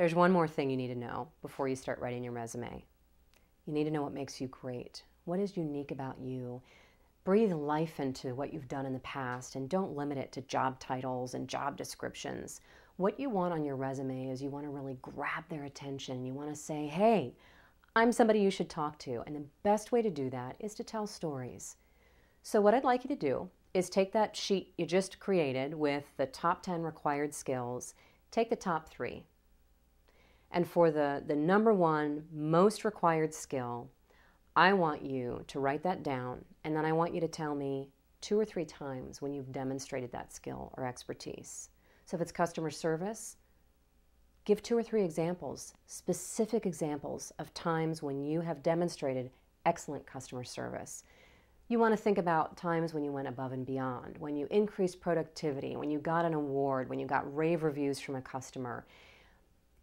There's one more thing you need to know before you start writing your resume. You need to know what makes you great. What is unique about you? Breathe life into what you've done in the past and don't limit it to job titles and job descriptions. What you want on your resume is you want to really grab their attention. You want to say, hey, I'm somebody you should talk to. And the best way to do that is to tell stories. So what I'd like you to do is take that sheet you just created with the top 10 required skills, take the top 3. And for the number 1 most required skill, I want you to write that down, and then I want you to tell me 2 or 3 times when you've demonstrated that skill or expertise. So if it's customer service, give 2 or 3 examples, specific examples of times when you have demonstrated excellent customer service. You want to think about times when you went above and beyond, when you increased productivity, when you got an award, when you got rave reviews from a customer.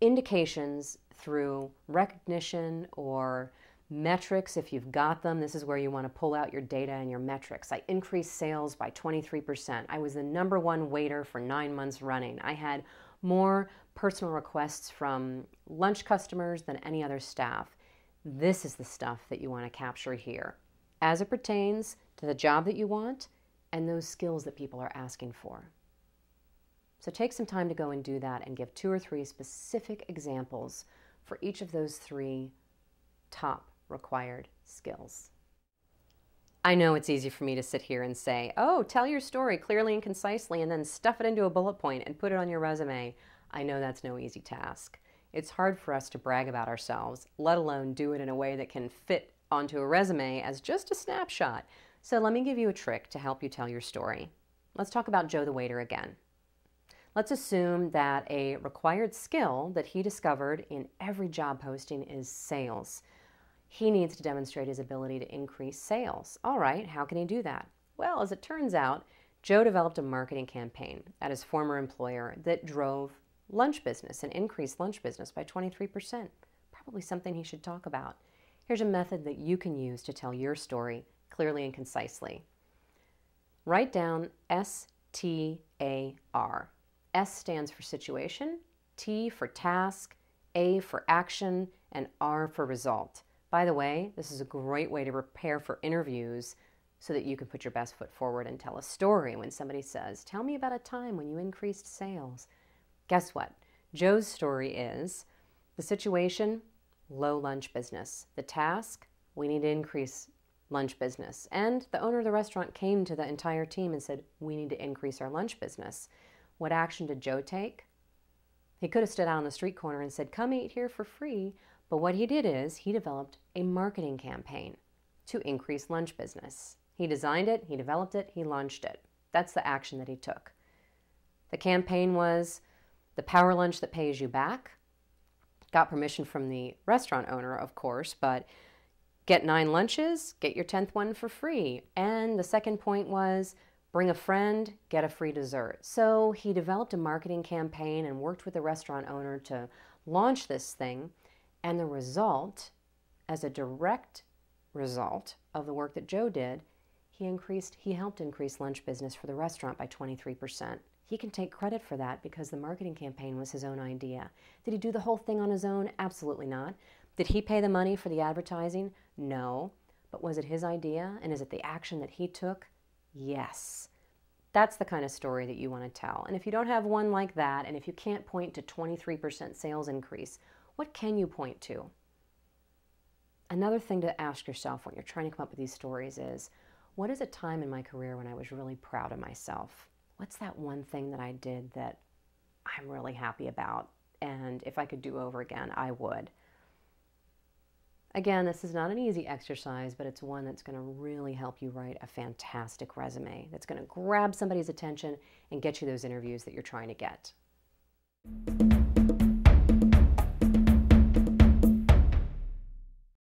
Indications through recognition or metrics, if you've got them. This is where you want to pull out your data and your metrics. I increased sales by 23%. I was the number 1 waiter for 9 months running. I had more personal requests from lunch customers than any other staff. This is the stuff that you want to capture here as it pertains to the job that you want and those skills that people are asking for. So take some time to go and do that and give 2 or 3 specific examples for each of those 3 top required skills. I know it's easy for me to sit here and say, oh, tell your story clearly and concisely and then stuff it into a bullet point and put it on your resume. I know that's no easy task. It's hard for us to brag about ourselves, let alone do it in a way that can fit onto a resume as just a snapshot. So let me give you a trick to help you tell your story. Let's talk about Joe the waiter again. Let's assume that a required skill that he discovered in every job posting is sales. He needs to demonstrate his ability to increase sales. All right, how can he do that? Well, as it turns out, Joe developed a marketing campaign at his former employer that drove lunch business and increased lunch business by 23%. Probably something he should talk about. Here's a method that you can use to tell your story clearly and concisely. Write down STAR. S stands for situation, T for task, A for action, and R for result. By the way, this is a great way to prepare for interviews so that you can put your best foot forward and tell a story when somebody says, tell me about a time when you increased sales. Guess what? Joe's story is the situation, low lunch business. The task, we need to increase lunch business. And the owner of the restaurant came to the entire team and said, we need to increase our lunch business. What action did Joe take? He could have stood out on the street corner and said, come eat here for free. But what he did is he developed a marketing campaign to increase lunch business. He designed it, he developed it, he launched it. That's the action that he took. The campaign was the power lunch that pays you back. Got permission from the restaurant owner, of course, but get 9 lunches, get your 10th one for free. And the second point was bring a friend, get a free dessert. So he developed a marketing campaign and worked with the restaurant owner to launch this thing. And the result, as a direct result of the work that Joe did, he helped increase lunch business for the restaurant by 23%. He can take credit for that because the marketing campaign was his own idea. Did he do the whole thing on his own? Absolutely not. Did he pay the money for the advertising? No. But was it his idea? And is it the action that he took? Yes. That's the kind of story that you want to tell. And if you don't have one like that, and if you can't point to 23% sales increase, what can you point to? Another thing to ask yourself when you're trying to come up with these stories is, what is a time in my career when I was really proud of myself? What's that one thing that I did that I'm really happy about? And if I could do over again, I would. Again, this is not an easy exercise, but it's one that's going to really help you write a fantastic resume that's going to grab somebody's attention and get you those interviews that you're trying to get.